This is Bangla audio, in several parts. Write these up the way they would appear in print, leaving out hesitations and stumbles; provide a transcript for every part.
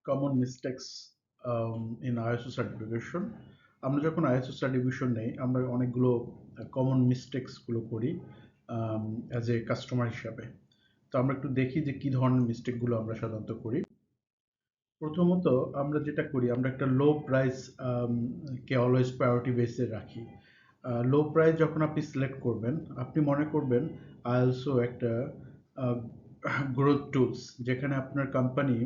Common mistakes in ISO certification. আমরা যখন ISO সার্টিফিকেশন নেই আমরা অনেকগুলো কমন মিস্টেক্স গুলো করি অ্যাজ এ কাস্টমার হিসাবে। তো আমরা একটু দেখি যে কি ধরনের মিস্টেক গুলো আমরা সাধারণত করি। প্রথমত আমরা যেটা করি আমরা একটা লো প্রাইস কে অলওয়েজ প্রায়োরিটি বেসে রাখি। লো প্রাইস যখন আপনি সিলেক্ট করবেন আপনি মনে করবেন আইএলসো একটা গ্রোথ টুলস যেখানে আপনার কোম্পানি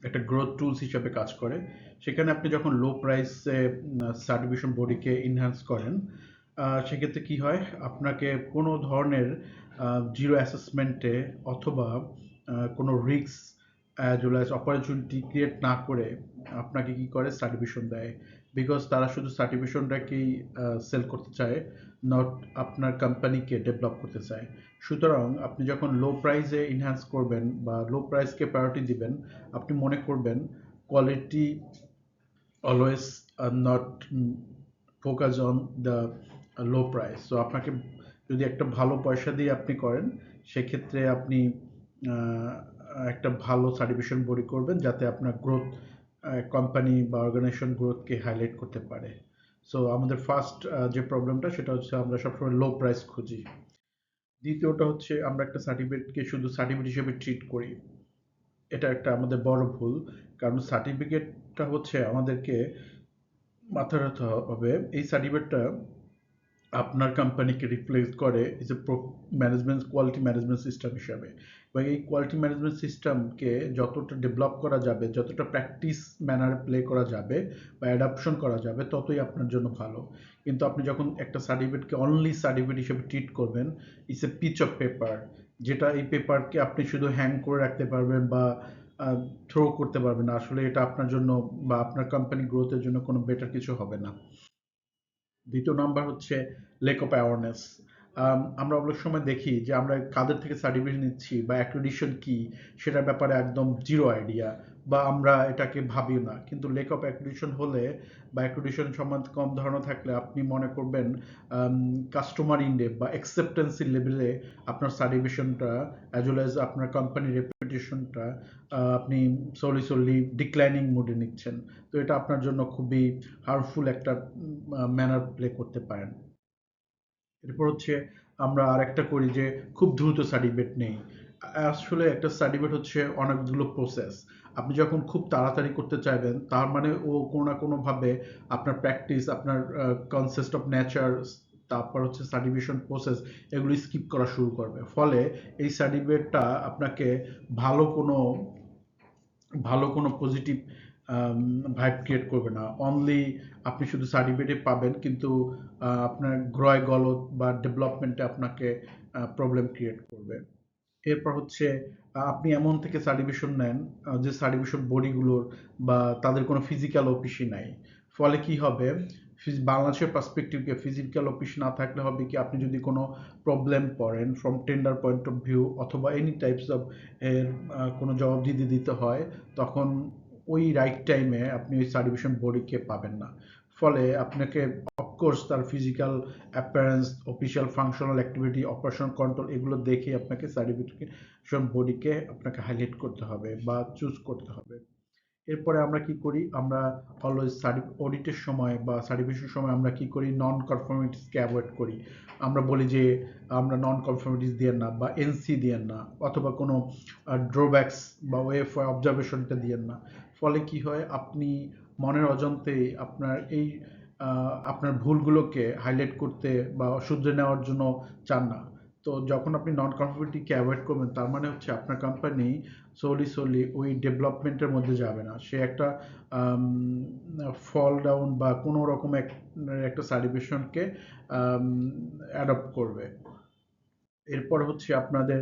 একটা গ্রোথ টুলস হিসেবে কাজ করে। সেখানে আপনি যখন লো প্রাইসে সার্টিফিকেশন বডিকে এনহ্যান্স করেন সেক্ষেত্রে কি হয় আপনাকে কোনো ধরনের জিরো অ্যাসেসমেন্টে অথবা কোনো risk as well as opportunity create না করে আপনাকে কি করে সার্টিফিকেশন দেয়। বিকজ তারা শুধু সার্টিফিকেশনটাকেই সেল করতে চায়, নট আপনার কোম্পানিকে ডেভেলপ করতে চায়। সুতরাং আপনি যখন লো প্রাইসে এনহ্যান্স করবেন বা লো প্রাইসকে প্রায়োরিটি দিবেন আপনি মনে করবেন quality always not focus on the low price. So আপনাকে যদি একটা ভালো পয়সা দিয়ে আপনি করেন সেক্ষেত্রে আপনি আহ, একটা ভালো সার্টিফিকেশন বডি করবেন যাতে আপনার গ্রোথ কোম্পানি বা অর্গানাইজেশন গ্রোথকে হাইলাইট করতে পারে। সো আমাদের ফার্স্ট যে প্রবলেমটা সেটা হচ্ছে আমরা সবসময় লো প্রাইস খুঁজি। দ্বিতীয়টা হচ্ছে আমরা একটা সার্টিফিকেটকে শুধু সার্টিফিকেট হিসেবে ট্রিট করি। এটা একটা আমাদের বড় ভুল। কারণ সার্টিফিকেটটা হচ্ছে আমাদেরকে মাথায় রাখতে হবে এই সার্টিফিকেটটা আপনার কোম্পানিকে রিফ্লেক্ট করে is a management quality management system হিসাবে। এবং এই কোয়ালিটি ম্যানেজমেন্ট সিস্টেমকে যতটা ডেভেলপ করা যাবে, যতটা প্র্যাকটিস ম্যানারে প্লে করা যাবে বা অ্যাডাপশন করা যাবে ততই আপনার জন্য ভালো। কিন্তু আপনি যখন একটা সার্টিফিকেটকে অনলি সার্টিফিকেট হিসেবে ট্রিট করবেন, it's a piece of paper, যেটা এই পেপারকে আপনি শুধু হ্যাং করে রাখতে পারবেন বা থ্রো করতে পারবেন না। আসলে এটা আপনার জন্য বা আপনার কোম্পানি গ্রোথের জন্য কোনো বেটার কিছু হবে না। দ্বিতীয় নাম্বার হচ্ছে লেক অফ অ্যাওয়ারনেস। আমরা অনেক সময় দেখি যে আমরা কাদের থেকে সার্টিফিকেট নিচ্ছি বা অ্যাক্রেডিটেশন কি সেটার ব্যাপারে একদম জিরো আইডিয়া বা আমরা এটাকে ভাবিও না। কিন্তু লেক অফ অ্যাক্রেডিটেশন হলে বা অ্যাক্রেডিটেশন সম্বন্ধে কম ধারণা থাকলে আপনি মনে করবেন কাস্টমার ইনডেপ বা অ্যাকসেপ্টেন্সি লেভেলে আপনার সার্টিফিকেশনটা অ্যাজ ওয়েল অ্যাজ আপনার কোম্পানির রেপুটেশনটা আপনি সলি ডিক্লাইনিং মোডে নিচ্ছেন। তো এটা আপনার জন্য খুবই হার্মফুল একটা ম্যানার প্লে করতে পারেন। এরপর হচ্ছে আমরা আরেকটা করি যে খুব দ্রুত সার্টিফিকেট নেই। আসলে একটা সার্টিফিকেট হচ্ছে অনেকগুলো প্রসেস। আপনি যখন খুব তাড়াতাড়ি করতে চাইবেন তার মানে ও কোনো না কোনোভাবে আপনার প্র্যাকটিস, আপনার কনসেপ্ট অফ নেচার, তারপর হচ্ছে সার্টিফিকেশন প্রসেস এগুলো স্কিপ করা শুরু করবে। ফলে এই সার্টিফিকেটটা আপনাকে ভালো কোনো ভালো কোনো পজিটিভ ভাইব ক্রিয়েট করবে না। অনলি আপনি শুধু সার্টিফিকেট পাবেন কিন্তু আপনার গ্রয় গলদ বা ডেভেলপমেন্টে আপনাকে প্রবলেম ক্রিয়েট করবে। এরপর হচ্ছে আপনি এমন থেকে সার্টিফিকেশন নেন যে সার্টিফিকেশন বডিগুলোর বা তাদের কোনো ফিজিক্যাল অফিসই নাই। ফলে কি হবে, বাংলাদেশের পার্সপেক্টিভকে ফিজিক্যাল অফিস না থাকলে হবে কি আপনি যদি কোনো প্রবলেম পড়েন from tender point of view অথবা এনি টাইপস অফ এর কোনো জবাবদিহি দিতে হয় তখন ওই রাইট টাইমে আপনি ওই সার্টিফিকেশন বডিকে পাবেন না। ফলে আপনাকে অফকোর্স তার physical appearance, official functional activity, operation control এগুলো দেখে আপনাকে সার্টিফিকেশন বডিকে আপনাকে হাইলাইট করতে হবে বা চুজ করতে হবে। এরপরে আমরা কি করি, আমরা অলওয়েজ অডিটের সময় বা সার্টিফিকেশন সময় আমরা কি করি, নন কনফর্মিটিসকে অ্যাভয়েড করি। আমরা বলি যে আমরা নন কনফর্মিটিস দিয়েন না বা এনসি দিয়েন না অথবা কোনো ড্রব্যাকস বা ওয়েফাই অবজারভেশনটা দিয়েন না। ফলে কি হয় আপনি মনের অজান্তেই আপনার এই আপনার ভুলগুলোকে হাইলাইট করতে বা শুধরে নেওয়ার জন্য চান না। তো যখন আপনি নন কনফর্মিটিকে অ্যাভয়েড করবেন তার মানে হচ্ছে আপনার কোম্পানি সোলি ওই ডেভেলপমেন্টের মধ্যে যাবে না। সে একটা ফল ডাউন বা কোনো রকম একটা সার্টিফিকেশনকে অ্যাডপ্ট করবে। এরপর হচ্ছে আপনাদের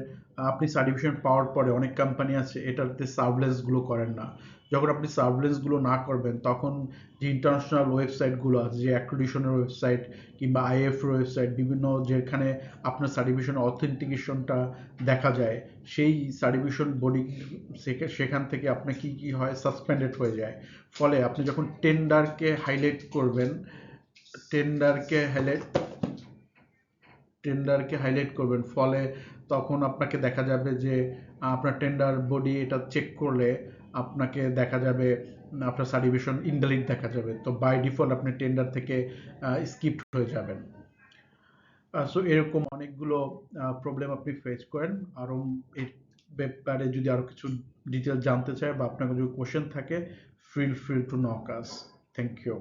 আপনি সার্টিফিকেশন পাওয়ার পরে অনেক কোম্পানি আছে এটাতে সার্ভলেন্স গুলো করেন না। যখন আপনি সার্ভলেন্স গুলো না করবেন তখন যে ইন্টারন্যাশনাল ওয়েবসাইট গুলো আছে যে অ্যাক্রিডিশনের ওয়েবসাইট কিংবা আইএফ ওয়েবসাইট বিভিন্ন যেখানে আপনার সার্টিফিকেশন অথেন্টিকেশনটা দেখা যায় সেই সার্টিফিকেশন বডি সেখান থেকে আপনার কি কি হয় সাসপেন্ডেড হয়ে যায়। ফলে আপনি যখন টেন্ডারকে হাইলাইট টেন্ডারকে হাইলাইট করবেন ফলে তখন আপনাকে দেখা যাবে যে আপনার টেন্ডার বডি এটা চেক করলে আপনাকে দেখা যাবে আপনার সার্টিফিকেশন ইনভ্যালিড দেখা যাবে, তো বাই ডিফল্ট আপনি টেন্ডার থেকে স্কিপড হয়ে যাবেন। সো এরকম অনেকগুলো প্রবলেম আপনি ফেস করেন। আরও এই ব্যাপারে যদি আরো কিছু ডিটেল জানতে চায় বা আপনার যদি কোশ্চেন থাকে, feel free to knock us. Thank you.